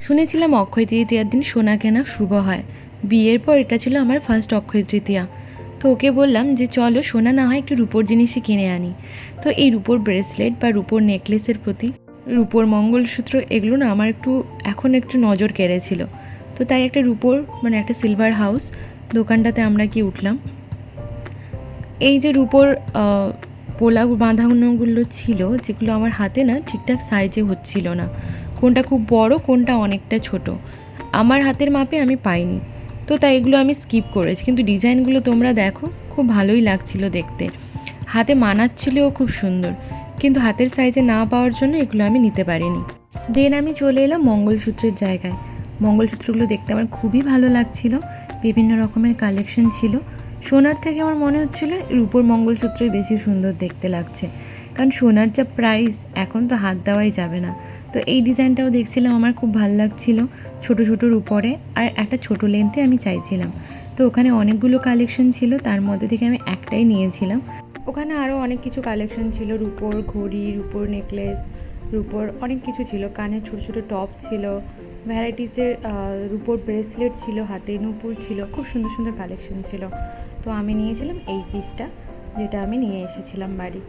শুনেছিলাম অক্ষয় তৃতীয়ার দিন সোনা কেনা শুভ হয়। বিয়ের পর এটা ছিল আমার ফার্স্ট অক্ষয় তৃতীয়া। তো ওকে বললাম যে চলো সোনা না হয় একটু রূপোর জিনিসই কিনে আনি। তো এই রূপোর ব্রেসলেট বা রূপোর নেকলেসের প্রতি, রূপোর মঙ্গলসূত্র, এগুলো না আমার এখন একটু নজর কেড়েছিল। তো তাই একটা রূপোর একটা সিলভার হাউস দোকানটাতে আমরা গিয়ে উঠলাম। এই যে রূপোর পোলা বাঁধানোগুলো ছিল, যেগুলো আমার হাতে না ঠিকঠাক সাইজে হচ্ছিল না, কোনটা খুব বড় কোনটা অনেকটা ছোট, আমার হাতের মাপে আমি পাইনি। তো তাই এগুলো আমি স্কিপ করেছি, কিন্তু ডিজাইনগুলো তোমরা দেখো খুব ভালোই লাগছিল দেখতে, হাতে মানাচ্ছিলও খুব সুন্দর, কিন্তু হাতের সাইজে না পাওয়ার জন্য এগুলো আমি নিতে পারিনি। দেন আমি চলে এলাম মঙ্গলসূত্রের জায়গায়। মঙ্গলসূত্রগুলো দেখতে আমার খুবই ভালো লাগছিল, বিভিন্ন রকমের কালেকশন ছিল। সোনার থেকে আমার মনে হচ্ছিল রূপোর মঙ্গলসূত্রই বেশি সুন্দর দেখতে লাগছে, কারণ সোনার যা প্রাইস এখন তো হাত দেওয়াই যাবে না। তো এই ডিজাইনটাও দেখছিলাম, আমার খুব ভালো লাগছিল, ছোটো ছোটোর উপরে, আর একটা ছোটো লেন্থে আমি চাইছিলাম। তো ওখানে অনেকগুলো কালেকশন ছিল, তার মধ্যে থেকে আমি একটাই নিয়েছিলাম। ওখানে আরও অনেক কিছু কালেকশন ছিল, রূপোর ঘড়ি, রূপোর নেকলেস, রূপোর অনেক কিছু ছিল, কানের ছোটো ছোটো টপ ছিল, ভ্যারাইটিসের রূপোর ব্রেসলেট ছিল, হাতে নূপুর ছিল, খুব সুন্দর সুন্দর কালেকশন ছিল। তো আমি নিয়েছিলাম এই পিসটা, যেটা আমি নিয়ে এসেছিলাম বাড়ি।